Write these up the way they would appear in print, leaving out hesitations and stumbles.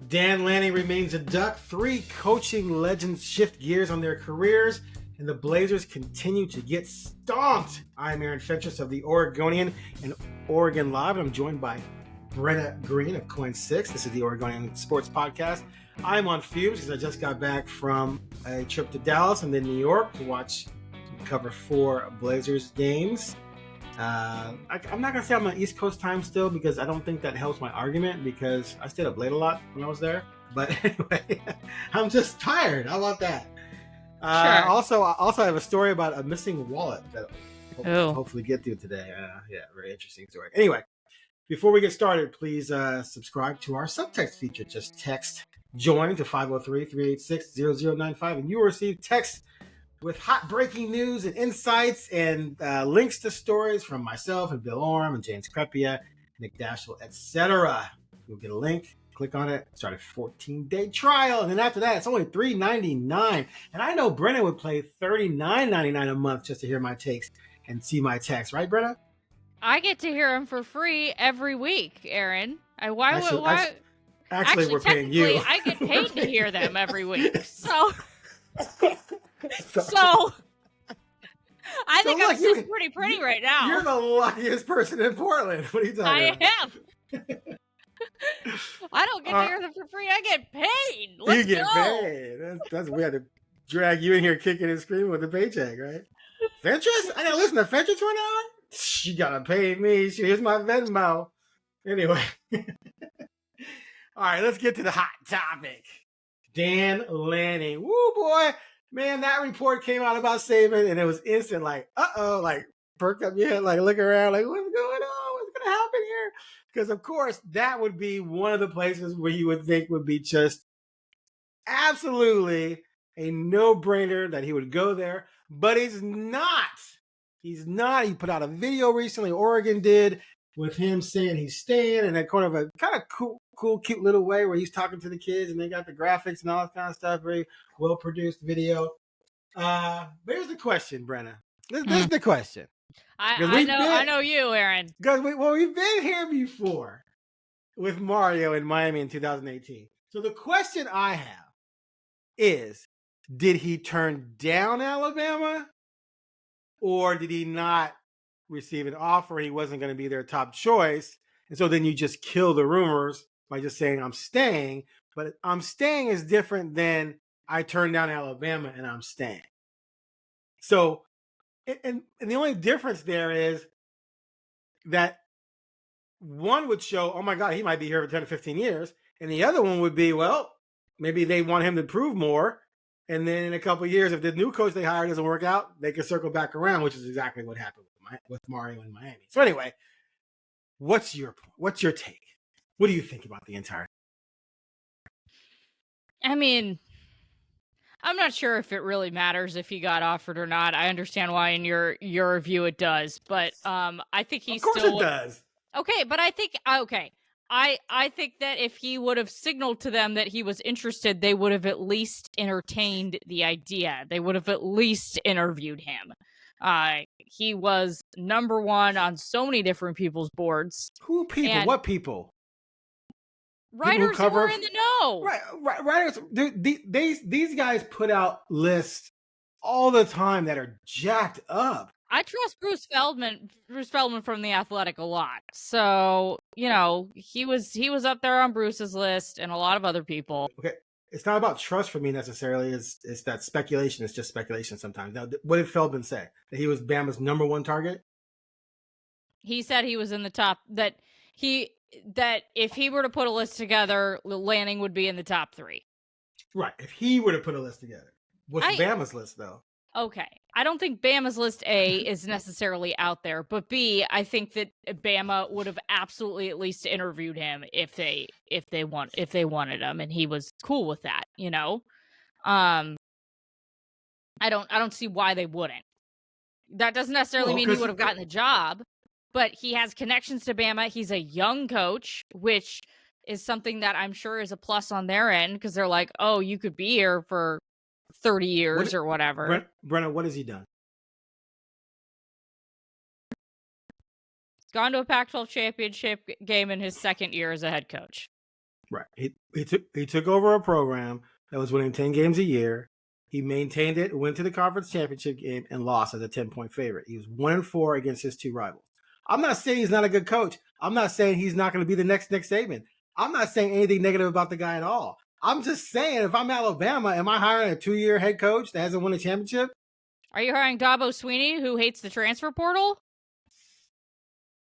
Dan Lanning remains a Duck. 3 coaching legends shift gears on their careers, and the Blazers continue to get stomped. I'm Aaron Fentress of the Oregonian and OregonLive, and I'm joined by Brenna Greene of KOIN 6. This is the Oregonian Sports Podcast. I'm on fumes because I just got back from a trip to Dallas and then New York to cover 4 Blazers games. I'm not going to say I'm on East Coast time still because I don't think that helps my argument because I stayed up late a lot when I was there. But anyway, I'm just tired. How about that? Sure. Also, I have a story about a missing wallet that I'll hopefully get to today. Very interesting story. Anyway, before we get started, please subscribe to our subtext feature. Just text JOIN to 503-386-0095 and you will receive text with hot breaking news and insights and links to stories from myself and Bill Orm and James Crepia, Nick Dashel, etc. You'll get a link, click on it, start a 14-day trial, and then after that, it's only $3.99. And I know Brenna would pay $39.99 a month just to hear my takes and see my text, right, Brenna? I get to hear them for free every week, Aaron. Actually, we're paying you. I get paid to hear them every week, so. So, I think I'm sitting pretty right now. You're the luckiest person in Portland. What are you talking about? I am. I don't get to hear them for free. I get paid. Let's go. You get paid. That's we had to drag you in here kicking and screaming with a paycheck, right? Fentress? I gotta listen to Fentress for an hour? She gotta pay me. Here's my Venmo. Anyway. All right, let's get to the hot topic. Dan Lanning. Woo, boy. Man, that report came out about Saban, and it was instant, like, uh-oh, like, perk up your head, like, look around, like, what's going on? What's going to happen here? Because, of course, that would be one of the places where you would think would be just absolutely a no-brainer that he would go there, but he's not. He's not. He put out a video recently, Oregon did, with him saying he's staying in a kind of cool, cute little way where he's talking to the kids and they got the graphics and all that kind of stuff. Very well-produced video. But here's the question, Brenna. This is the question. I know you, Aaron. Because we've been here before with Mario in Miami in 2018. So the question I have is, did he turn down Alabama or did he not receive an offer? He wasn't going to be their top choice. And so then you just kill the rumors by just saying I'm staying. But I'm staying is different than I turned down Alabama and I'm staying. So, and the only difference there is that one would show, oh my God, he might be here for 10 to 15 years. And the other one would be, well, maybe they want him to prove more. And then in a couple of years, if the new coach they hire doesn't work out, they can circle back around, which is exactly what happened with Mario in Miami. So anyway, what's your take? What do you think about the entire? I mean, I'm not sure if it really matters if he got offered or not. I understand why in your view it does, but I think he still. Of course it does. Okay, but I think I think that if he would have signaled to them that he was interested, they would have at least entertained the idea. They would have at least interviewed him. He was number 1 on so many different people's boards. Who people? What people? Writers who were in the know. Right. Writers. These guys put out lists all the time that are jacked up. I trust Bruce Feldman from The Athletic a lot. So, he was up there on Bruce's list and a lot of other people. Okay. It's not about trust for me necessarily. It's that speculation. It's just speculation sometimes. Now, what did Feldman say? That he was Bama's number 1 target? He said he was in the top, that if he were to put a list together, Lanning would be in the top 3. Right. If he were to put a list together. What's Bama's list, though? Okay. I don't think Bama's list A is necessarily out there, but B, I think that Bama would have absolutely at least interviewed him if they wanted him, and he was cool with that, I don't see why they wouldn't. That doesn't necessarily mean he would have gotten the job, but he has connections to Bama. He's a young coach, which is something that I'm sure is a plus on their end because they're like, oh, you could be here for 30 years or whatever. Brenna, what has he done? He's gone to a Pac-12 championship game in his second year as a head coach. Right. He took over a program that was winning 10 games a year. He maintained it, went to the conference championship game, and lost as a 10-point favorite. He was 1-4 against his two rivals. I'm not saying he's not a good coach. I'm not saying he's not going to be the next Nick Saban. I'm not saying anything negative about the guy at all. I'm just saying, if I'm Alabama, am I hiring a 2-year head coach that hasn't won a championship? Are you hiring Dabo Sweeney, who hates the transfer portal?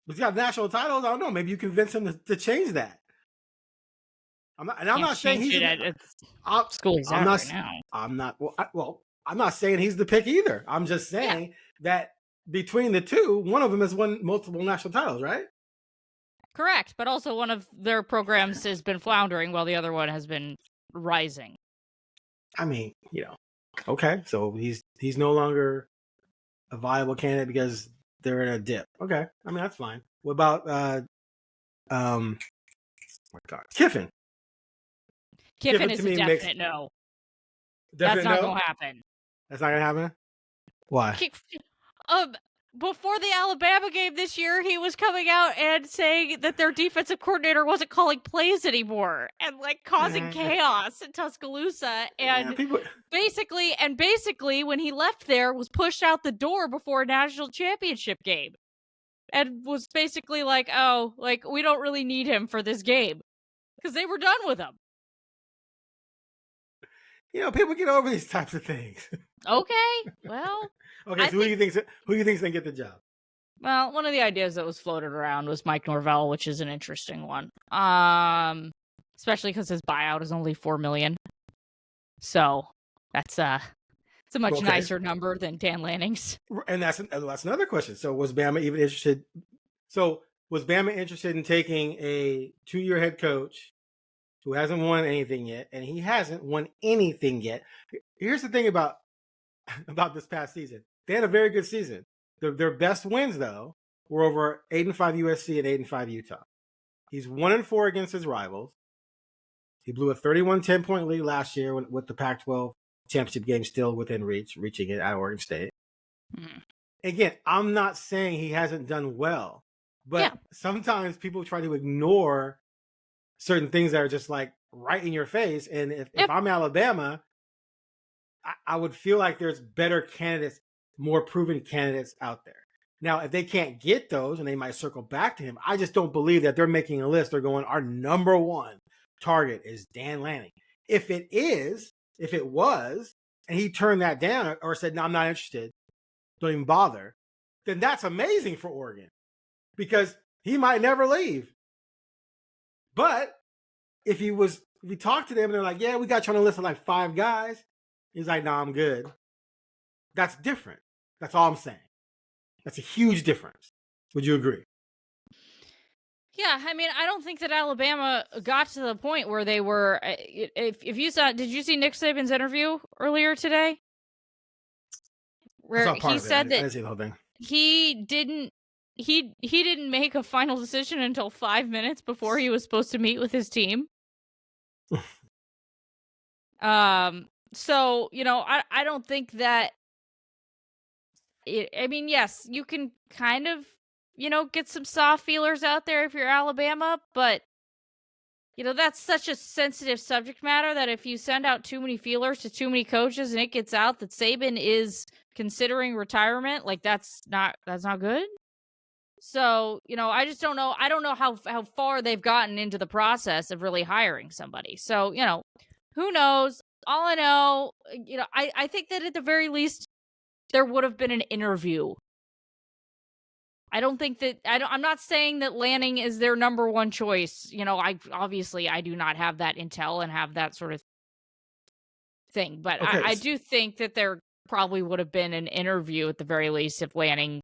He's got national titles. I don't know. Maybe you convince him to change that. I'm not saying he's school he's at right now. I'm not saying he's the pick either. I'm just saying that between the two, one of them has won multiple national titles, right? Correct, but also one of their programs has been floundering while the other one has been rising. I mean, okay, so he's no longer a viable candidate because they're in a dip. Okay, I mean that's fine. What about Kiffin? Kiffin is a definite no. That's not going to happen. That's not going to happen? Why? Before the Alabama game this year, he was coming out and saying that their defensive coordinator wasn't calling plays anymore and causing chaos in Tuscaloosa. And basically, when he left there, was pushed out the door before a national championship game, and was basically we don't really need him for this game because they were done with him. People get over these types of things. Okay, well. Okay, so who do you think's going to get the job? Well, one of the ideas that was floated around was Mike Norvell, which is an interesting one. Especially because his buyout is only $4 million. So it's a much nicer number than Dan Lanning's. And that's another question. So was Bama even interested? So was Bama interested in taking a 2-year head coach who hasn't won anything yet, and he hasn't won anything yet? Here's the thing about this past season. They had a very good season. Their best wins, though, were over 8-5 USC and 8-5 Utah. He's 1-4 against his rivals. He blew a 31 10-point lead last year with the Pac-12 championship game still within reaching it at Oregon State. Mm-hmm. Again, I'm not saying he hasn't done well, but sometimes people try to ignore certain things that are just right in your face. And if I'm Alabama, I would feel like there's better candidates, more proven candidates out there. Now, if they can't get those, and they might circle back to him, I just don't believe that they're making a list. They're going, our number one target is Dan Lanning. If it was, and he turned that down or said, no, I'm not interested, don't even bother, then that's amazing for Oregon because he might never leave. But if he talked to them and they're like, yeah, we got you on a list of 5 guys, he's like, nah, I'm good. That's different. That's all I'm saying. That's a huge difference. Would you agree? Yeah, I mean, I don't think that Alabama got to the point where they were. If you saw, did you see Nick Saban's interview earlier today? Where he said that I didn't see the whole thing. He didn't make a final decision until 5 minutes before he was supposed to meet with his team. So I don't think that. I mean, yes, you can kind of, get some soft feelers out there if you're Alabama, but, that's such a sensitive subject matter that if you send out too many feelers to too many coaches and it gets out that Saban is considering retirement, that's not good. So, I just don't know. I don't know how far they've gotten into the process of really hiring somebody. So, who knows? All I know, I think that at the very least, there would have been an interview. I don't think that I'm not saying that Lanning is their number one choice. I do not have that intel and have that sort of thing, but okay. I do think that there probably would have been an interview at the very least if Lanning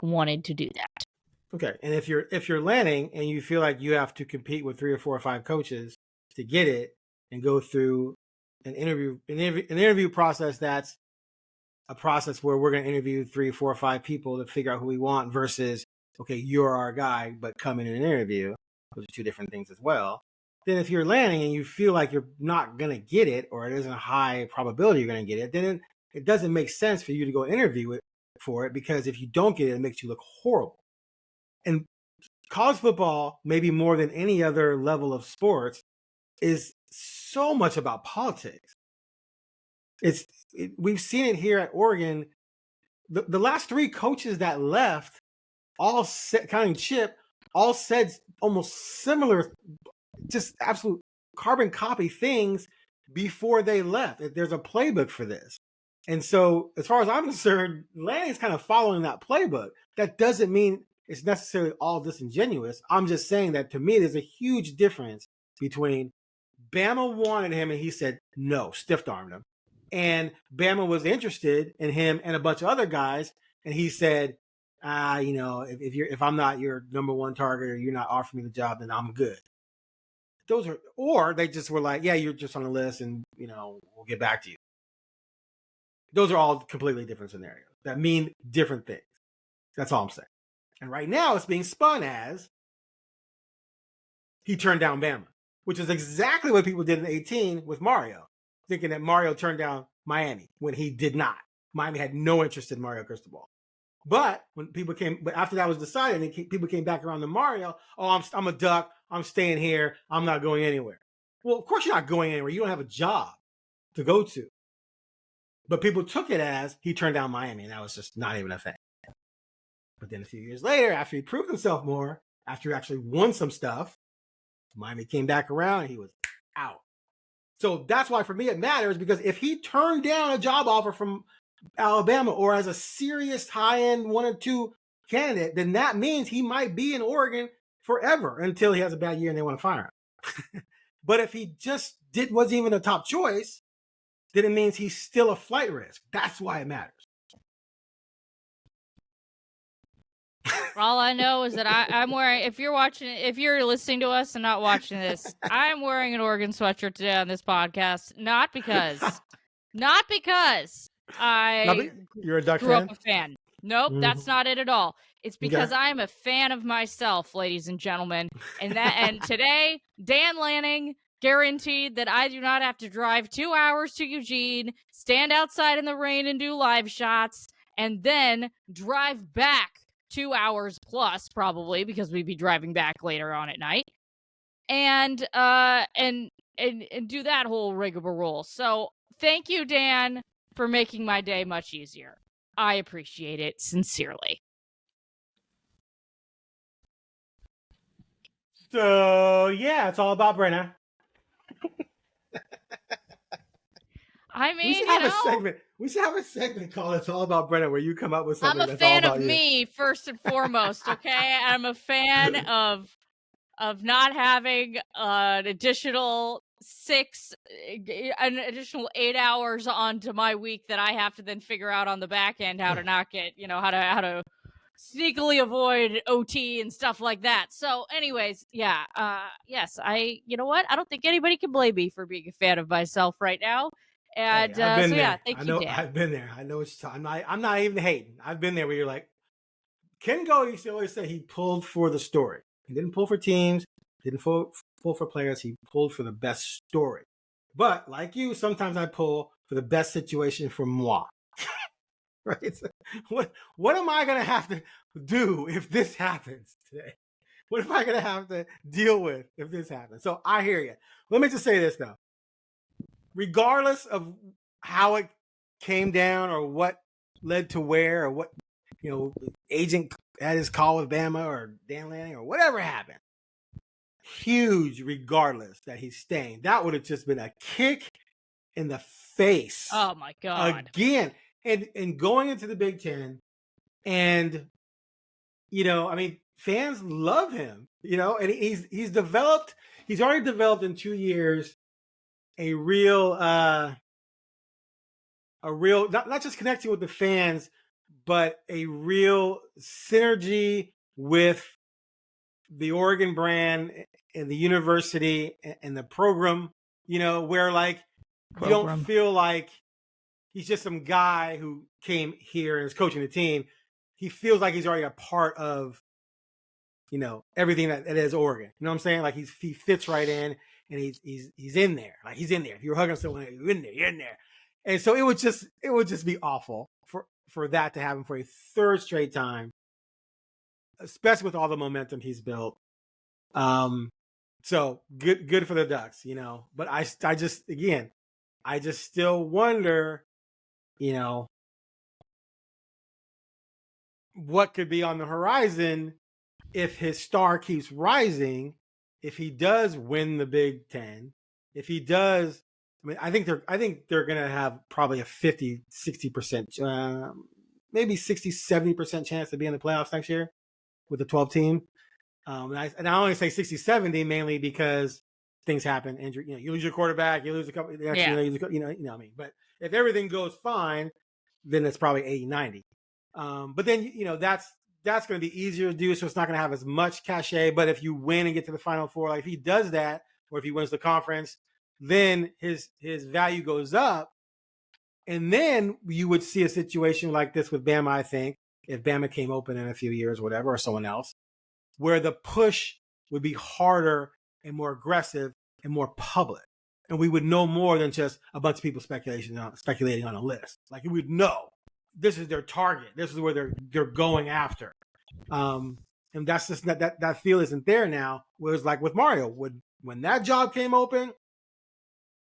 wanted to do that. Okay, and if you're Lanning and you feel like you have to compete with 3 or 4 or 5 coaches to get it and go through an interview process that's a process where we're going to interview 3, 4, or 5 people to figure out who we want versus, okay, you're our guy, but come in an interview. Those are 2 different things as well. Then if you're Lanning and you feel like you're not going to get it or it isn't a high probability you're going to get it, then it doesn't make sense for you to go interview for it because if you don't get it, it makes you look horrible. And college football, maybe more than any other level of sports, is so much about politics. We've seen it here at Oregon. The last 3 coaches that left, all said, counting Chip, all said almost similar, just absolute carbon copy things before they left. There's a playbook for this. And so as far as I'm concerned, Lanning's kind of following that playbook. That doesn't mean it's necessarily all disingenuous. I'm just saying that to me, there's a huge difference between Bama wanted him and he said no, stiff-armed him. And Bama was interested in him and a bunch of other guys, and he said, if I'm not your number one target or you're not offering me the job, then I'm good. Or they just were like, yeah, you're just on the list and, we'll get back to you. Those are all completely different scenarios that mean different things. That's all I'm saying. And right now it's being spun as he turned down Bama, which is exactly what people did in 2018 with Mario, thinking that Mario turned down Miami when he did not. Miami had no interest in Mario Cristobal. But after that was decided, and people came back around to Mario, I'm a duck. I'm staying here. I'm not going anywhere. Well, of course you're not going anywhere. You don't have a job to go to. But people took it as he turned down Miami, and that was just not even a thing. But then a few years later, after he proved himself more, after he actually won some stuff, Miami came back around and he was out. So that's why for me it matters, because if he turned down a job offer from Alabama or as a serious high-end 1 or 2 candidate, then that means he might be in Oregon forever until he has a bad year and they want to fire him. But if he just wasn't even a top choice, then it means he's still a flight risk. That's why it matters. All I know is that I'm wearing, if you're listening to us and not watching this, I'm wearing an Oregon sweatshirt today on this podcast. Not because You're a Duck grew fan? up a fan. Nope, that's not it at all. It's because I'm a fan of myself, ladies and gentlemen. And today, Dan Lanning guaranteed that I do not have to drive 2 hours to Eugene, stand outside in the rain and do live shots, and then drive back 2 hours plus, probably, because we'd be driving back later on at night, and do that whole rigmarole. So thank you, Dan, for making my day much easier. I appreciate it sincerely. So yeah, it's all about Brenna. I mean, we should have a segment called "It's All About Brenna," where you come up with something. I'm a fan of me first and foremost. Okay, I'm a fan of not having an additional 8 hours onto my week that I have to then figure out on the back end how to not get, how to sneakily avoid OT and stuff like that. So anyways, yeah, yes, you know what? I don't think anybody can blame me for being a fan of myself right now. And hey, I've been there. Yeah, thank you, Dan. I've been there. I know what you're talking. I'm not even hating. I've been there where you're like, Ken Go used to always say he pulled for the story. He didn't pull for teams, didn't pull for players. He pulled for the best story. But like you, sometimes I pull for the best situation for moi. Right? What am I going to have to do if this happens today? What am I going to have to deal with if this happens? So I hear you. Let me just say this, though. Regardless of how it came down or what led to where or what, agent had his call with Bama or Dan Lanning or whatever happened, huge regardless that he's staying. That would have just been a kick in the face. Oh, my God. Again. And going into the Big Ten, and fans love him, and he's already developed in 2 years a real not just connecting with the fans, but a real synergy with the Oregon brand and the university and the program, where like you don't feel like he's just some guy who came here and is coaching the team. He feels like he's already a part of, everything that is Oregon. You know what I'm saying? Like he fits right in, and he's in there. Like he's in there. If you're hugging someone, you're in there. And so it would just be awful for that to happen for a third straight time, especially with all the momentum he's built. So good for the Ducks, But I just still wonder, what could be on the horizon if his star keeps rising, if he does win the Big Ten, if he does. I mean, I think they're going to have probably a 50, 60%, maybe 60, 70% chance to be in the playoffs next year with the 12 team. And I only say 60, 70 mainly because things happen. Injury, you lose your quarterback, you lose a couple. Actually, you know what I mean. But if everything goes fine, then it's probably 80, 90. But then that's going to be easier to do, so it's not going to have as much cachet. But if you win and get to the Final Four, like if he does that, or if he wins the conference, then his value goes up. And then you would see a situation like this with Bama, I think, if Bama came open in a few years, whatever, or someone else, where the push would be harder and more aggressive and more public. And we would know more than just a bunch of people speculating on a list. Like we would know this is their target. This is where they're going after. And that's just that feel isn't there now. Whereas like with Mario, when that job came open,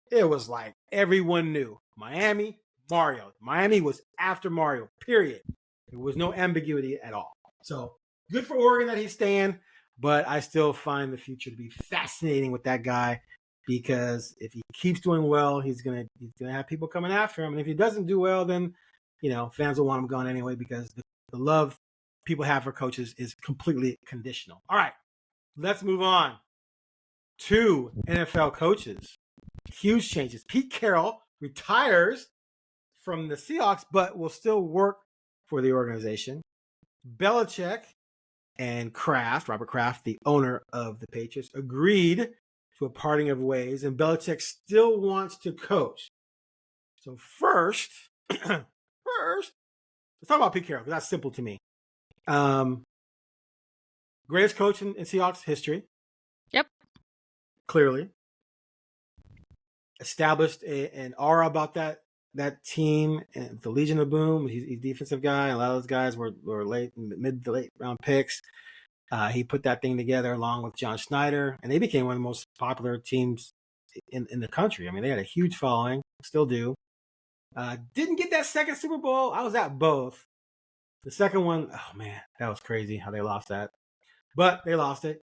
it was like everyone knew Miami, Mario. Miami was after Mario, period. There was no ambiguity at all. So good for Oregon that he's staying, but I still find the future to be fascinating with that guy because if he keeps doing well, he's gonna have people coming after him. And if he doesn't do well, then fans will want him gone anyway because the love people have for coaches is completely conditional. All right, let's move on to NFL coaches. Huge changes. Pete Carroll retires from the Seahawks, but will still work for the organization. Belichick and Robert Kraft, the owner of the Patriots, agreed to a parting of ways, and Belichick still wants to coach. So first, let's talk about Pete Carroll, because that's simple to me. Greatest coach in Seahawks history. Yep. Clearly. Established an aura about that team, and the Legion of Boom. He's a defensive guy. A lot of those guys were mid to late round picks. He put that thing together along with John Schneider, and they became one of the most popular teams in the country. I mean, they had a huge following, still do. Didn't get that second Super Bowl. I was at both. The second one, oh man, that was crazy how they lost that. But they lost it.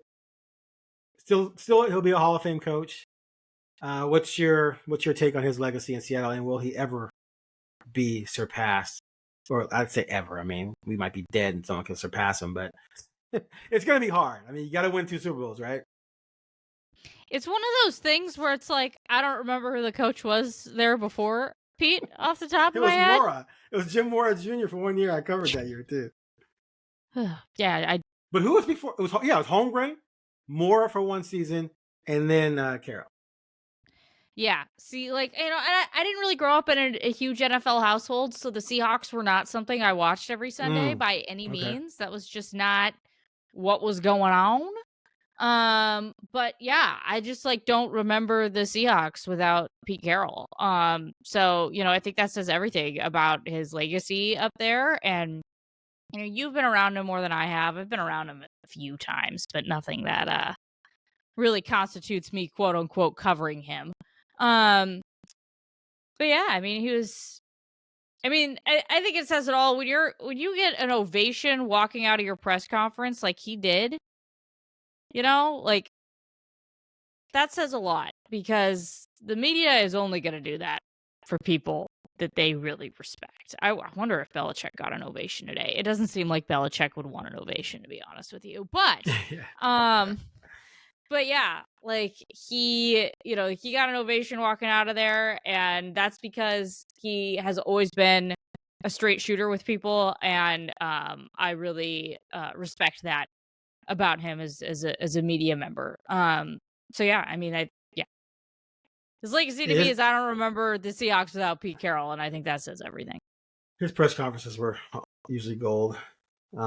Still, he'll be a Hall of Fame coach. What's your take on his legacy in Seattle, and will he ever be surpassed? Or I'd say ever. I mean, we might be dead and someone can surpass him, but it's going to be hard. I mean, you got to win 2 Super Bowls, right? It's one of those things where it's like, I don't remember who the coach was there before Pete off the top of my head. Mora. It was Jim Mora Jr. for 1 year. I covered that year too. Yeah, But who was before? It was Holmgren, Mora for 1 season, and then Carroll. Yeah. See, like, and I didn't really grow up in a huge NFL household, so the Seahawks were not something I watched every Sunday by any means. That was just not what was going on. But yeah, I just don't remember the Seahawks without Pete Carroll. So, I think that says everything about his legacy up there. And, you've been around him more than I have. I've been around him a few times, but nothing that really constitutes me, quote unquote, covering him. But yeah, I mean, I think it says it all when you get an ovation walking out of your press conference like he did, that says a lot because the media is only going to do that for people that they really respect. I wonder if Belichick got an ovation today. It doesn't seem like Belichick would want an ovation, to be honest with you, but, but yeah, he got an ovation walking out of there, and that's because he has always been a straight shooter with people, and I really respect that about him as a media member. So yeah, I mean, his legacy to me is I don't remember the Seahawks without Pete Carroll, and I think that says everything. His press conferences were usually gold. He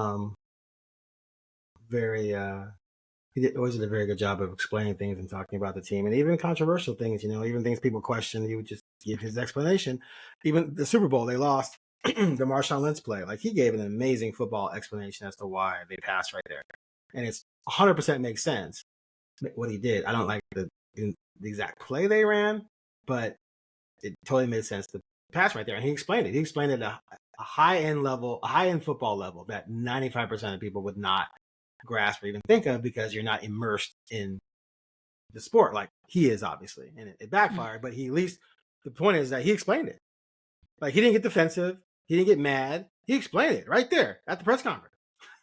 always did a very good job of explaining things and talking about the team, and even controversial things, even things people question, he would just give his explanation. Even the Super Bowl they lost, the Marshawn Lynch play, he gave an amazing football explanation as to why they passed right there, and it's 100% makes sense. what he did. I don't like the exact play they ran, but it totally made sense to pass right there. And he explained it. He explained it at a high-end level, a high-end football level that 95% of people would not grasp or even think of because you're not immersed in the sport like he is, obviously. And it backfired, but he at least, the point is that he explained it. Like, he didn't get defensive. He didn't get mad. He explained it right there at the press conference,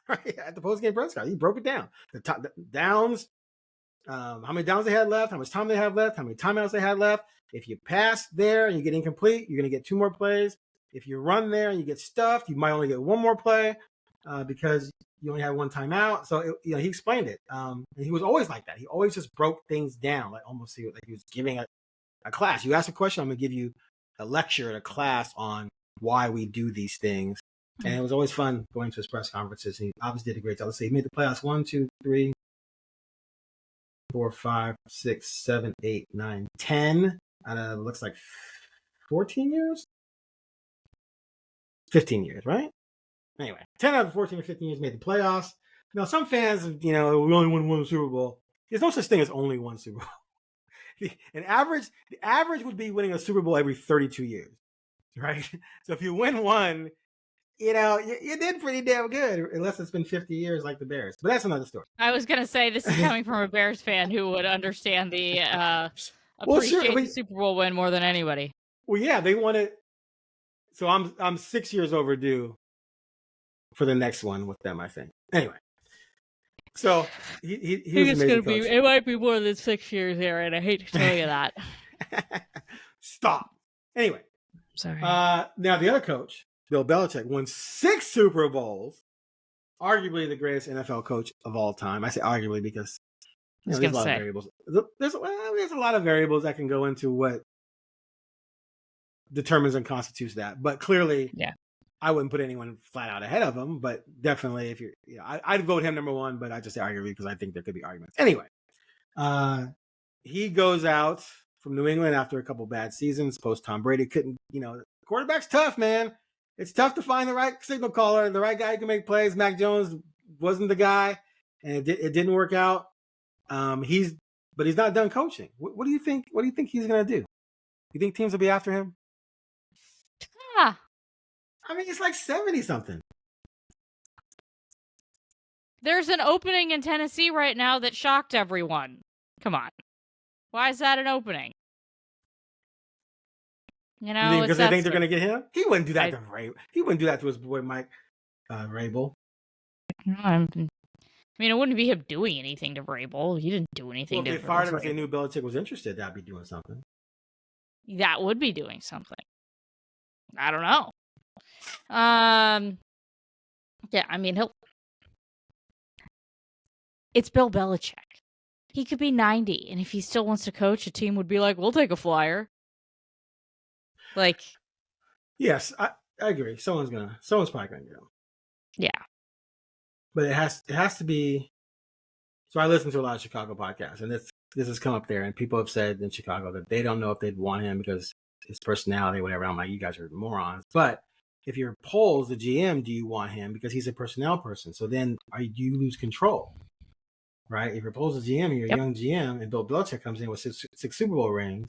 right at the post-game press conference. He broke it down. The downs, how many downs they had left, how much time they have left, how many timeouts they had left. If you pass there and you get incomplete, you're going to get 2 more plays. If you run there and you get stuffed, you might only get 1 more play because you only have 1 timeout. So he explained it. And he was always like that. He always just broke things down, like almost like he was giving a class. You ask a question, I'm going to give you a lecture and a class on why we do these things. And it was always fun going to his press conferences. He obviously did a great job. Let's see, he made the playoffs 1, 2, 3, 4, 5, 6, 7, 8, 9, 10 out of looks like 14 years? 15 years, right? Anyway, 10 out of 14 or 15 years made the playoffs. Now, some fans, we only won 1 Super Bowl. There's no such thing as only 1 Super Bowl. The average would be winning a Super Bowl every 32 years, right? So if you win 1, you did pretty damn good, unless it's been 50 years like the Bears. But that's another story. I was going to say, this is coming from a Bears fan who would understand the appreciate the Super Bowl win more than anybody. Well, yeah, they won it. So I'm 6 years overdue for the next one with them, I think. Anyway, so he was amazing coach. It might be more than 6 years, Aaron. I hate to tell you that. Stop. Anyway, sorry. Now the other coach, Bill Belichick, won 6 Super Bowls. Arguably the greatest NFL coach of all time. I say arguably because there's a lot of variables. There's a lot of variables that can go into what determines and constitutes that. But clearly, I wouldn't put anyone flat out ahead of him. But definitely, if I'd vote him number 1. But I just say arguably because I think there could be arguments. Anyway, he goes out from New England after a couple bad seasons. Post Tom Brady, couldn't. Quarterback's tough, man. It's tough to find the right signal caller, the right guy who can make plays. Mac Jones wasn't the guy, and it didn't work out. But he's not done coaching. What do you think? What do you think he's going to do? You think teams will be after him? I mean, it's like 70-something. There's an opening in Tennessee right now that shocked everyone. Come on. Why is that an opening? Because they think they're going to get him? He wouldn't do that to Vrabel. He wouldn't do that to his boy Mike Vrabel. I mean, it wouldn't be him doing anything to Vrabel. He didn't do anything to Vrabel. If they fired him if they knew Belichick was interested, that'd be doing something. That would be doing something. I don't know. Yeah, I mean, it's Bill Belichick. He could be 90, and if he still wants to coach, a team would be like, we'll take a flyer. Like, yes, I agree. Someone's probably gonna get him. Yeah, but it has to be. So I listen to a lot of Chicago podcasts, and this has come up there, and people have said in Chicago that they don't know if they'd want him because his personality, whatever. I'm like, you guys are morons. But if you're polls the GM, do you want him because he's a personnel person? So then you lose control, right? If you're polls the GM, and you're a young GM, and Bill Belichick comes in with six Super Bowl rings.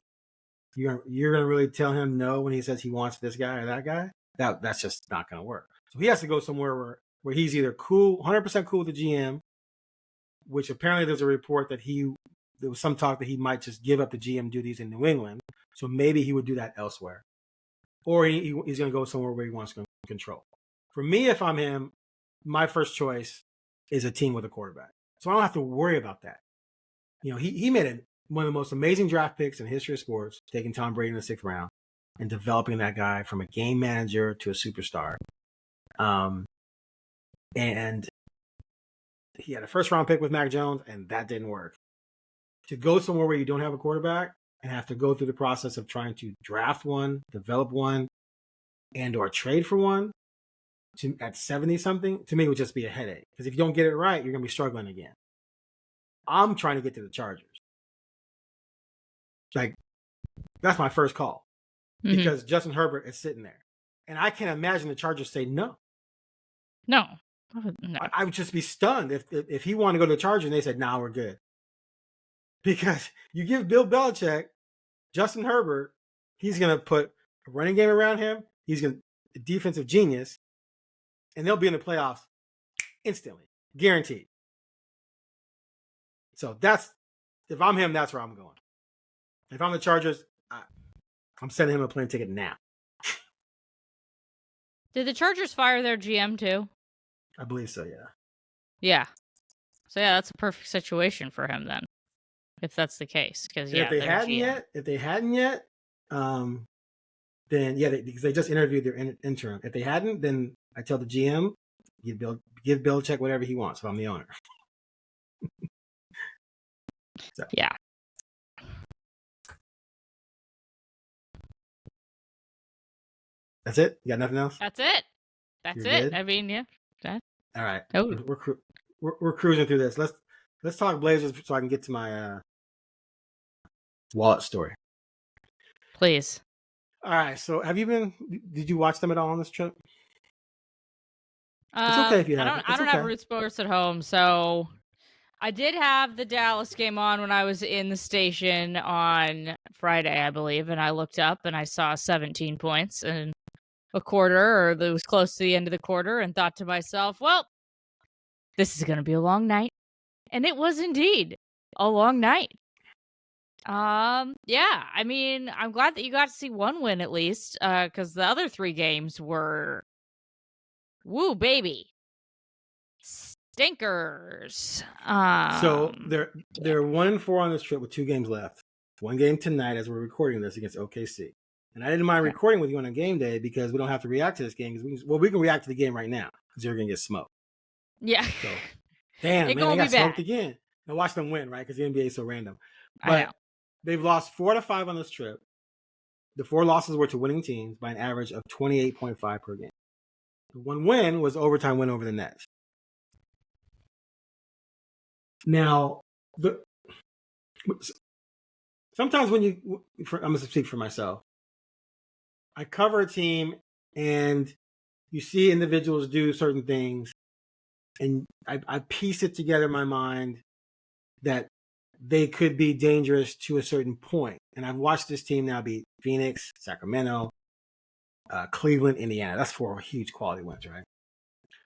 You're going to really tell him no when he says he wants this guy or that guy? That's just not going to work. So he has to go somewhere where he's either cool, 100% cool with the GM, which apparently there's a report that there was some talk that he might just give up the GM duties in New England. So maybe he would do that elsewhere. Or he's going to go somewhere where he wants to control. For me, if I'm him, my first choice is a team with a quarterback. So I don't have to worry about that. He made one of the most amazing draft picks in the history of sports, taking Tom Brady in the 6th round and developing that guy from a game manager to a superstar. And he had a 1st-round pick with Mac Jones, and that didn't work. To go somewhere where you don't have a quarterback and have to go through the process of trying to draft one, develop one, and or trade for one at 70-something, to me would just be a headache. Because if you don't get it right, you're going to be struggling again. I'm trying to get to the Chargers. Like, that's my first call because Justin Herbert is sitting there. And I can't imagine the Chargers say no. No. I would just be stunned if he wanted to go to the Chargers and they said, nah, we're good. Because you give Bill Belichick, Justin Herbert, he's going to put a running game around him. He's going to defensive genius, and they'll be in the playoffs instantly, guaranteed. So if I'm him, that's where I'm going. If I'm the Chargers, I'm sending him a plane ticket now. Did the Chargers fire their GM too? I believe so, yeah. Yeah. So yeah, that's a perfect situation for him then, if that's the case. Because if they hadn't yet, then because they just interviewed their interim. If they hadn't, then I tell the GM, give Belichick whatever he wants. If I'm the owner. So. Yeah. That's it? You got nothing else? That's it. That's it. Good? I mean, yeah. All right. Oh. We're cruising through this. Let's talk Blazers so I can get to my wallet story. Please. All right. So did you watch them at all on this trip? It's okay if you haven't. I don't have Root Sports at home, so I did have the Dallas game on when I was in the station on Friday, I believe, and I looked up and I saw 17 points in a quarter, or it was close to the end of the quarter, and thought to myself, well, this is going to be a long night. And it was indeed a long night. Yeah, I mean, I'm glad that you got to see one win at least, because the other 3 games were, woo, baby, stinkers. So they're 1-4 on this trip with 2 games left. 1 game tonight as we're recording this against OKC. And I didn't mind recording with you on a game day because we don't have to react to this game. We can react to the game right now because you're going to get smoked. Yeah. So, damn, man, they got smoked again. Now watch them win, right? Because the NBA is so random. But they've lost 4 to 5 on this trip. The 4 losses were to winning teams by an average of 28.5 per game. The 1 win was overtime win over the Nets. Now, sometimes when I'm going to speak for myself. I cover a team and you see individuals do certain things and I piece it together in my mind that they could be dangerous to a certain point. And I've watched this team now beat Phoenix, Sacramento, Cleveland, Indiana. That's 4 huge quality wins, right?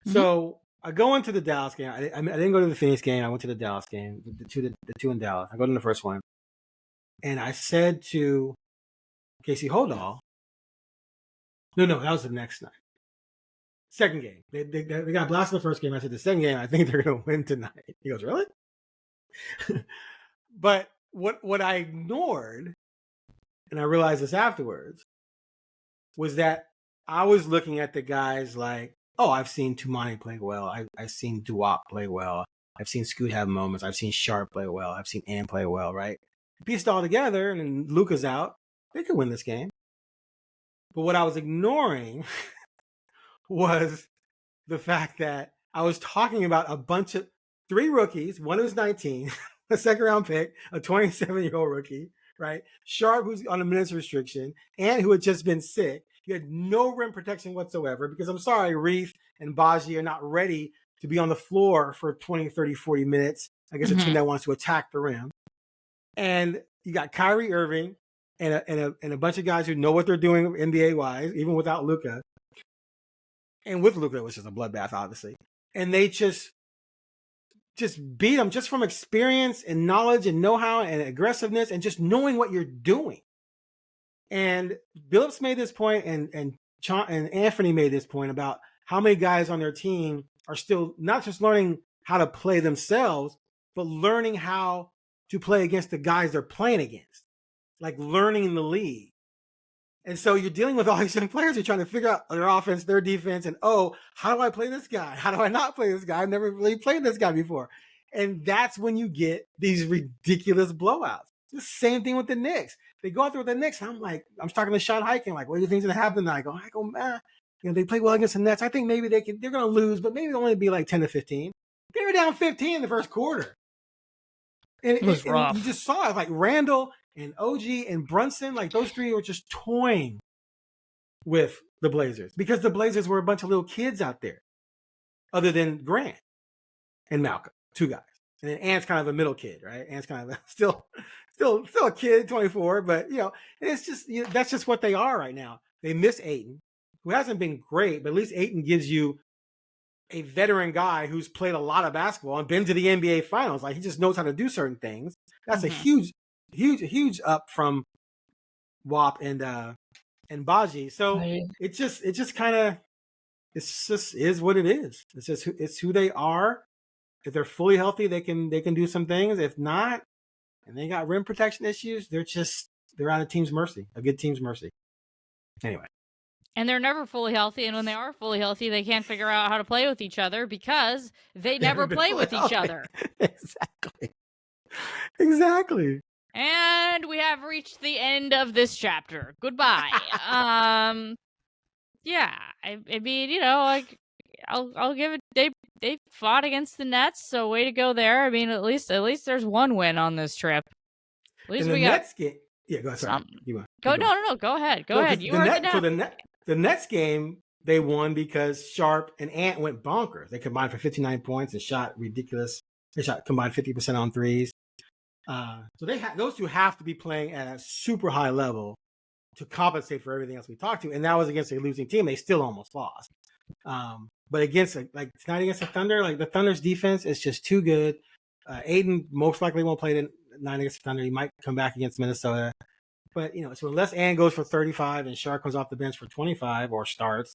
Mm-hmm. So I go into the Dallas game. I didn't go to the Phoenix game. I went to the Dallas game, the two in Dallas. I go to the first one. And I said to Casey Holdall, no, that was the next night. Second game. They got blasted the first game. I said, the second game, I think they're going to win tonight. He goes, really? But what I ignored, and I realized this afterwards, was that I was looking at the guys like, oh, I've seen Tumani play well. I've seen Duop play well. I've seen Scoot have moments. I've seen Sharp play well. I've seen Ann play well, right? Pieced all together, and then Luka's out. They could win this game. But what I was ignoring was the fact that I was talking about a bunch of 3 rookies, one who's 19, a second-round pick, a 27-year-old rookie, right? Sharp, who's on a minutes restriction, and who had just been sick. You had no rim protection whatsoever because I'm sorry, Reef and Baji are not ready to be on the floor for 20, 30, 40 minutes against a team that wants to attack the rim. And you got Kyrie Irving and a bunch of guys who know what they're doing NBA-wise, even without Luka. And with Luka, it was just a bloodbath, obviously. And they just beat them just from experience and knowledge and know-how and aggressiveness and just knowing what you're doing. And Billups made this point, and Anthony made this point about how many guys on their team are still not just learning how to play themselves, but learning how to play against the guys they're playing against, like learning the league. And so you're dealing with all these young players. You're trying to figure out their offense, their defense, and, how do I play this guy? How do I not play this guy? I've never really played this guy before. And that's when you get these ridiculous blowouts. The same thing with the Knicks. They go out there with the Knicks, and I'm talking to Sean Hiking, like, what do you think's going to happen? And I go, man, they play well against the Nets. I think maybe they're going to lose, but maybe they'll only be like 10 to 15. They were down 15 in the first quarter. And it was rough. And you just saw it, like Randall and OG and Brunson, like those 3 were just toying with the Blazers because the Blazers were a bunch of little kids out there other than Grant and Malcolm, 2 guys. And then Ant's kind of a middle kid, right? Ant's kind of still a kid, 24, but it's just that's just what they are right now. They miss Ayton, who hasn't been great, but at least Ayton gives you a veteran guy who's played a lot of basketball and been to the NBA Finals. Like he just knows how to do certain things. That's a huge up from WAP and Baji. So it just kind of is what it is. It's who they are. If they're fully healthy, they can do some things. If not, and they got rim protection issues, they're on a team's mercy, a good team's mercy. Anyway. And they're never fully healthy, and when they are fully healthy, they can't figure out how to play with each other because they never play with each other. Exactly. And we have reached the end of this chapter. Goodbye. Yeah, I mean, like I'll give it. They fought against the Nets, so way to go there. I mean, at least there's one win on this trip. At least we got. Nets game. Yeah, go ahead. Sorry. No. Go ahead. Go ahead. You are the Nets game. They won because Sharp and Ant went bonkers. They combined for 59 points and shot ridiculous. They shot combined 50% on threes. So those two have to be playing at a super high level to compensate for everything else we talked to. And that was against a losing team. They still almost lost. But against tonight against the Thunder, like the Thunder's defense is just too good. Aiden most likely won't play tonight against the Thunder. He might come back against Minnesota. But, so unless Ant goes for 35 and Sharp comes off the bench for 25 or starts,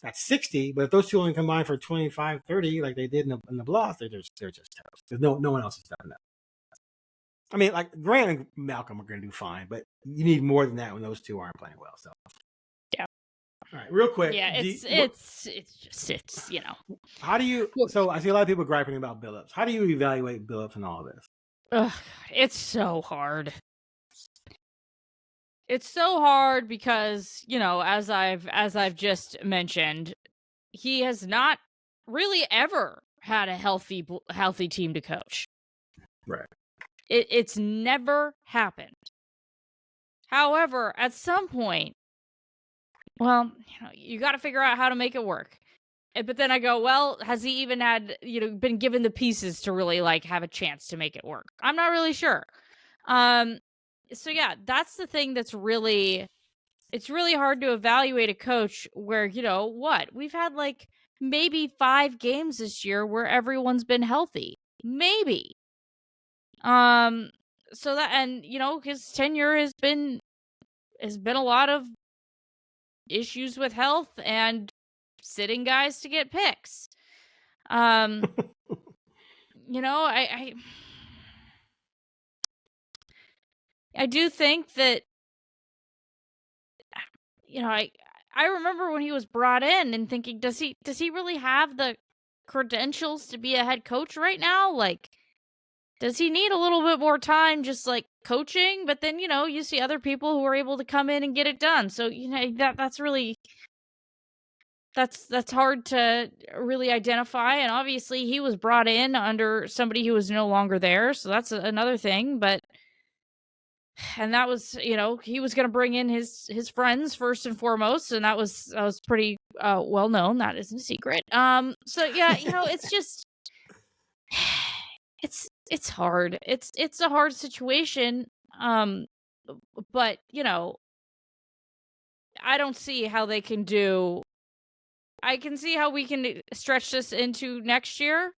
that's 60. But if those two only combine for 25, 30, like they did in the blocks, they're just toast. There's no one else is done that. I mean, like Grant and Malcolm are going to do fine, but you need more than that when those two aren't playing well. So, yeah. All right, real quick. Yeah, it's How do you? So I see a lot of people griping about Billups. How do you evaluate Billups and all of this? Ugh, it's so hard. It's so hard because, as I've just mentioned, he has not really ever had a healthy team to coach. Right. It's never happened. However, at some point, well, you got to figure out how to make it work. But then I go, well, has he even had, been given the pieces to really have a chance to make it work? I'm not really sure. So yeah, that's the thing it's really hard to evaluate a coach where, we've had maybe 5 games this year where everyone's been healthy. Maybe. So that, and his tenure has been a lot of issues with health and sitting guys to get picks. I do think that, I remember when he was brought in and thinking, does he really have the credentials to be a head coach right now? Does he need a little bit more time just coaching? But then, you see other people who are able to come in and get it done. So, that's really, that's hard to really identify. And obviously he was brought in under somebody who was no longer there. So that's another thing. And that was, he was going to bring in his friends first and foremost. And that was pretty well known. That isn't a secret. So yeah, it's just, it's hard. It's a hard situation. But I don't see how they can do. I can see how we can stretch this into next year.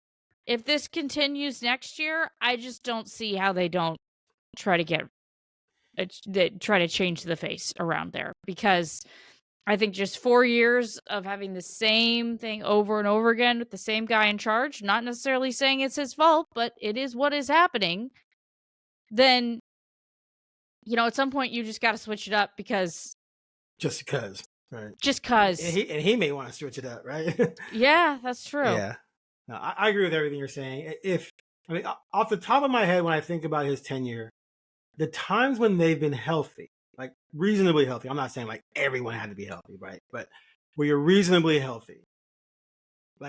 If this continues next year, I just don't see how they don't try to change the face around there, because I think just 4 years of having the same thing over and over again with the same guy in charge, not necessarily saying it's his fault, but it is what is happening, then, at some point you just got to switch it up just because, right? Just because. And he may want to switch it up, right? Yeah, that's true. Yeah. No, I agree with everything you're saying. Off the top of my head, when I think about his tenure, the times when they've been healthy, reasonably healthy, I'm not saying everyone had to be healthy, right? But where you're reasonably healthy,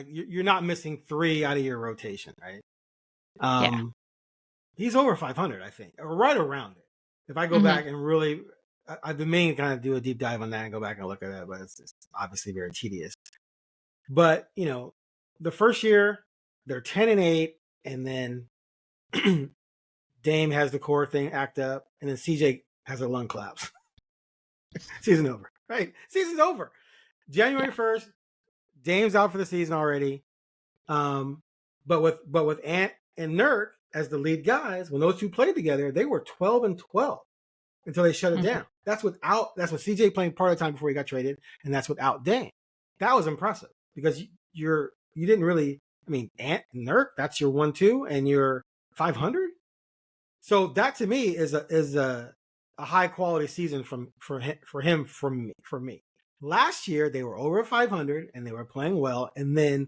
you're not missing 3 out of your rotation, right? Yeah. He's over 500, I think, or right around it. If I go back and really, I've been meaning to kind of do a deep dive on that and go back and look at that, but it's obviously very tedious. But, the first year, they're 10-8, and then Dame has the core thing act up, and then CJ has a lung collapse. Season over, right? Season's over. January 1st, Dame's out for the season already. But with Ant and Nurk as the lead guys, when those two played together, they were 12-12 until they shut it down. That's with CJ playing part of the time before he got traded, and that's without Dame. That was impressive because you didn't really. I mean, Ant and Nurk, that's your 1-2, and you're 500. So that to me is a high quality season for me. Last year they were over 500 and they were playing well, and then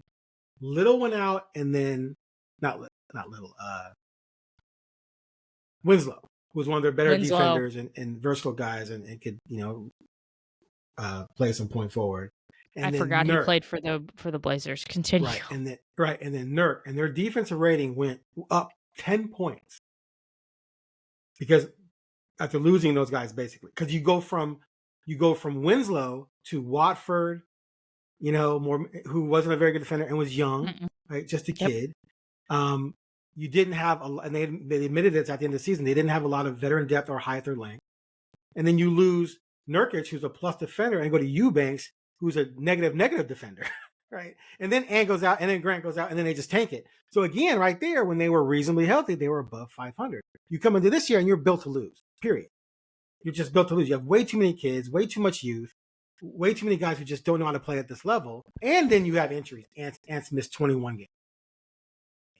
Little went out, and then not Little. Winslow was one of their better defenders and versatile guys, and could play some point forward. And I forgot Nurk, he played for the Blazers. Continue. Right, and then Nurk, and their defensive rating went up 10 points because after losing those guys, basically, because you go from Winslow to Watford, who wasn't a very good defender and was young, right, just a kid. You didn't have and they admitted this at the end of the season. They didn't have a lot of veteran depth or height or length, and then you lose Nurkic, who's a plus defender, and go to Eubanks, who's a negative defender, right? And then Ant goes out, and then Grant goes out, and then they just tank it. So again, right there, when they were reasonably healthy, they were above 500. You come into this year, and you're built to lose, period. You're just built to lose. You have way too many kids, way too much youth, way too many guys who just don't know how to play at this level. And then you have injuries. Ant's missed 21 games.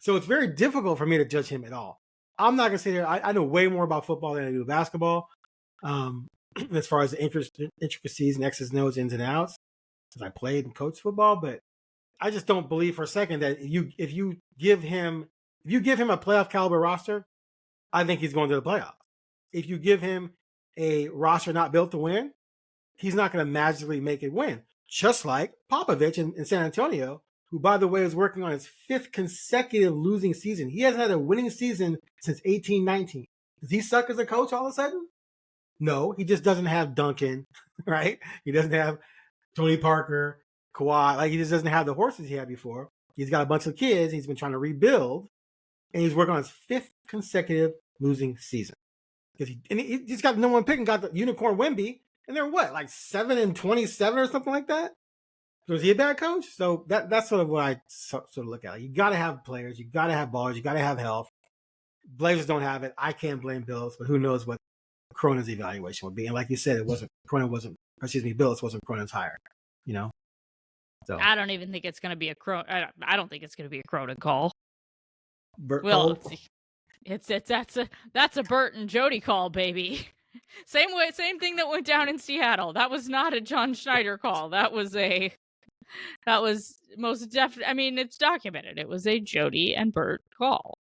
So it's very difficult for me to judge him at all. I'm not going to sit here. I know way more about football than I do basketball. As far as the intricacies and X's and O's, ins and outs, because I played and coached football, but I just don't believe for a second that if you give him a playoff caliber roster, I think he's going to the playoffs. If you give him a roster not built to win, he's not going to magically make it win. Just like Popovich in San Antonio, who, by the way, is working on his 5th consecutive losing season. He hasn't had a winning season since 18-19. Does he suck as a coach all of a sudden? No, he just doesn't have Duncan, right? He doesn't have Tony Parker, Kawhi. Like, he just doesn't have the horses he had before. He's got a bunch of kids. He's been trying to rebuild, and he's working on his 5th consecutive losing season. He just got the number 1 pick and got the unicorn Wemby, and they're what, like 7-27 or something like that? So is he a bad coach? So that's sort of what I sort of look at. You got to have players. You got to have ballers. You got to have health. Blazers don't have it. I can't blame Bills, but who knows what Cronin's evaluation would be. And like you said, Billis wasn't Cronin's hire, So I don't even think it's going to be a Cronin. I don't think it's going to be a Cronin call. That's a Bert and Jody call, baby. Same thing that went down in Seattle. That was not a John Schneider call. That was most definitely. I mean, it's documented. It was a Jody and Bert call.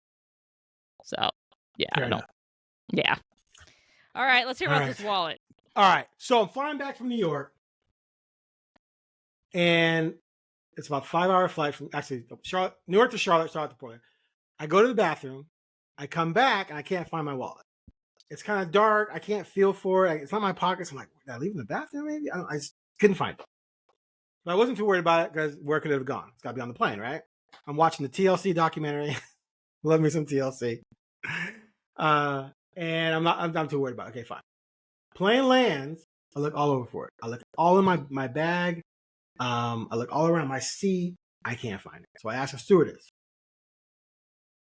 So yeah, I don't know. Yeah. All right, let's hear about this wallet. All right, so I'm flying back from New York, and it's about a 5-hour flight from New York to Charlotte to Portland. I go to the bathroom, I come back, and I can't find my wallet. It's kind of dark. I can't feel for it. It's not in my pockets. I'm like, did I leave in the bathroom maybe? I just couldn't find it. But I wasn't too worried about it because where could it have gone? It's got to be on the plane, right? I'm watching the TLC documentary. Love me some TLC. And I'm too worried about it. Okay, fine. Plane lands. I look all over for it. I look all in my bag. I look all around my seat. I can't find it. So I asked the stewardess,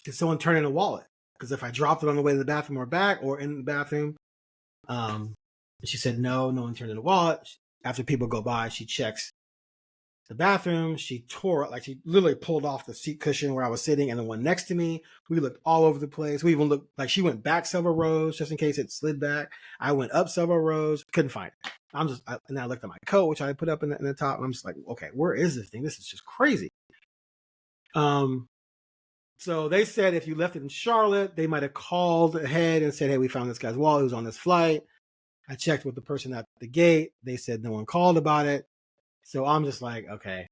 did someone turn in a wallet? Because if I dropped it on the way to the bathroom or back or in the bathroom, she said, no one turned in a wallet. After people go by, she checks the bathroom. She tore it, like she literally pulled off the seat cushion where I was sitting and the one next to me. We looked all over the place. We even looked like she went back several rows just in case it slid back. I went up several rows, couldn't find it. And then I looked at my coat, which I put up in the top, and I'm just like, okay, where is this thing? This is just crazy. So they said if you left it in Charlotte, they might have called ahead and said, hey, we found this guy's wallet. He was on this flight. I checked with the person at the gate. They said no one called about it. So I'm just like, okay,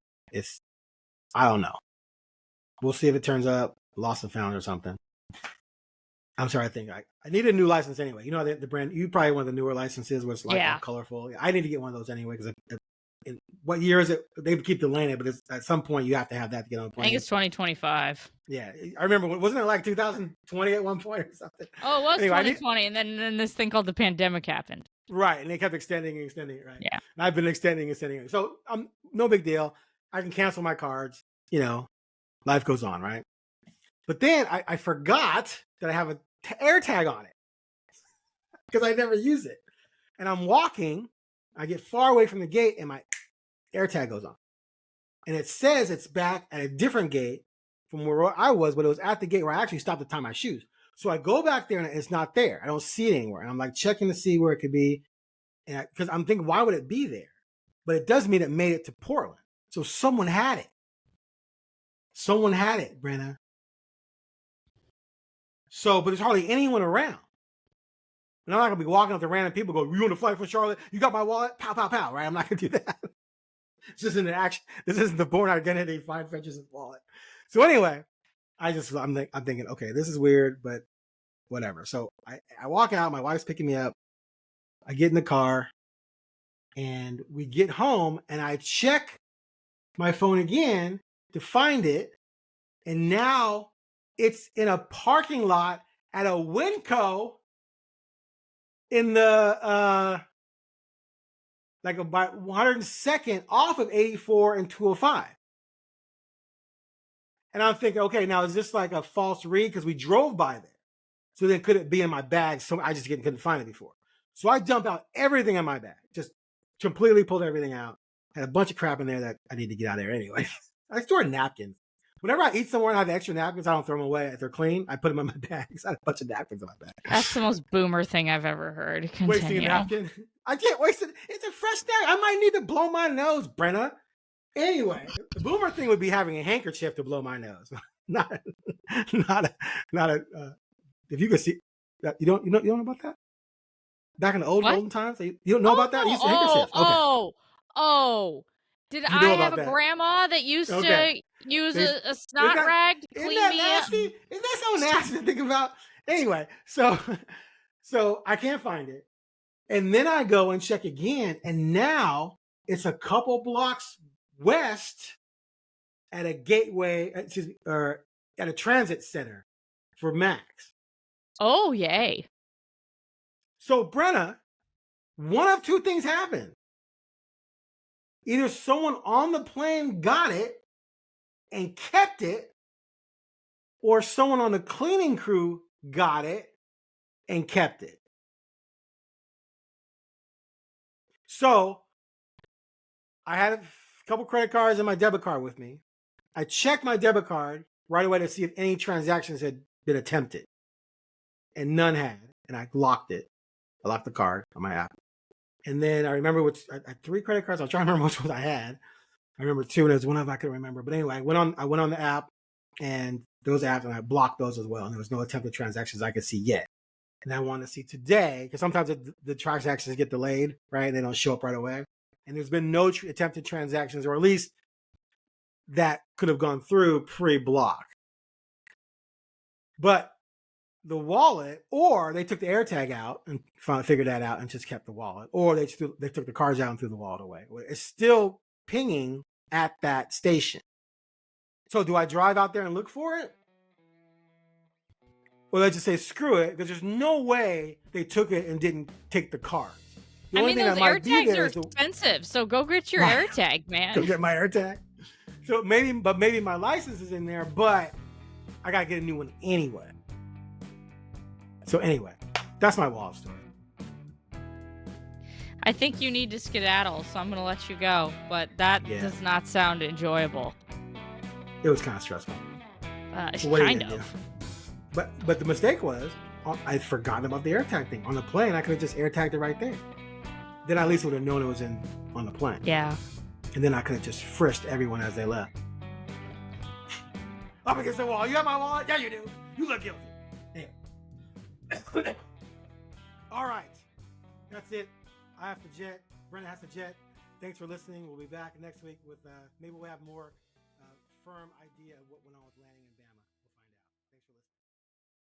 I don't know. We'll see if it turns up lost and found or something. I'm sorry, I need a new license anyway. You know, the brand, you probably one of the newer licenses where it's like colorful. I need to get one of those anyway because what year is it? They keep delaying it, but at some point you have to have that to get on the plane. I think it's 2025. Yeah, I remember. Wasn't it like 2020 at one point or something? Oh, it was Anyway, 2020, and then this thing called the pandemic happened. Right, and they kept extending it, right? Yeah. And I've been extending it. So no big deal. I can cancel my cards. Life goes on, right? But then I forgot that I have a air tag on it because I never use it. And I'm walking. I get far away from the gate, and my air tag goes on. And it says it's back at a different gate from where I was, but it was at the gate where I actually stopped to tie my shoes. So I go back there, and it's not there. I don't see it anywhere. And I'm like checking to see where it could be, and because I'm thinking, why would it be there? But it does mean it made it to Portland. So someone had it. Someone had it, Brenna. So, but there's hardly anyone around. And I'm not gonna be walking up to random people. Go, you on the flight from Charlotte? You got my wallet? Pow, pow, pow. Right? I'm not gonna do that. This isn't an action. This isn't the Born Identity. Find Fentress' wallet. So anyway, I'm thinking, okay, this is weird, but whatever. So I walk out. My wife's picking me up. I get in the car, and we get home, and I check my phone again to find it, and now it's in a parking lot at a Winco in the like about 102nd off of 84 and 205. And I'm thinking, okay, now is this like a false read? Because we drove by there. So then could it be in my bag? So I just couldn't find it before. So I dumped out everything in my bag. Just completely pulled everything out. Had a bunch of crap in there that I need to get out of there anyway. I store napkins. Whenever I eat somewhere and I have extra napkins, I don't throw them away. If they're clean, I put them in my bags. I have a bunch of napkins in my bag. That's the most boomer thing I've ever heard. Continue. Wasting a napkin? I can't waste it. It's a fresh napkin. I might need to blow my nose, Brenna. Anyway, the boomer thing would be having a handkerchief to blow my nose. not a. If you could see, you don't know about that? Back in the olden times, you don't know about that? You used to handkerchiefs. Oh. Did I have a grandma that used to use a snot rag to clean me up? Isn't that so nasty to think about? Anyway, so I can't find it. And then I go and check again, and now it's a couple blocks west at a gateway, or at a transit center for Max. Oh, yay. So, Brenna, one of two things happened. Either someone on the plane got it and kept it, or someone on the cleaning crew got it and kept it. So I had a couple credit cards and my debit card with me. I checked my debit card right away to see if any transactions had been attempted, and none had. And I locked it. I locked the card on my app. And then I remember I had 3 credit cards. I was trying to remember which ones I had. I remember 2, and there was one of them I couldn't remember. But anyway, I went on the app, and those apps, and I blocked those as well. And there was no attempted transactions I could see yet. And I want to see today, because sometimes the transactions get delayed, right? And they don't show up right away. And there's been no attempted transactions, or at least that could have gone through pre-block. But the wallet, or they took the AirTag out and figured that out and just kept the wallet, or they took the cards out and threw the wallet away. It's still pinging at that station. So do I drive out there and look for it? Or let's just say screw it, because there's no way they took it and didn't take the cards. I mean, those AirTags are expensive, so go get your AirTag, man. Go get my AirTag. So maybe my license is in there, but I gotta get a new one anyway. So anyway, that's my wallet story. I think you need to skedaddle, so I'm going to let you go. But that does not sound enjoyable. It was kind of stressful. Kind of. But the mistake was, I'd forgotten about the AirTag thing. On the plane, I could have just AirTagged it right there. Then I at least would have known it was on the plane. Yeah. And then I could have just frisked everyone as they left. Up against the wall. You got my wallet? Yeah, you do. You look guilty. Anyway. All right. That's it. I have to jet. Brenna has to jet. Thanks for listening. We'll be back next week with maybe we'll have more firm idea of what went on with Lanning.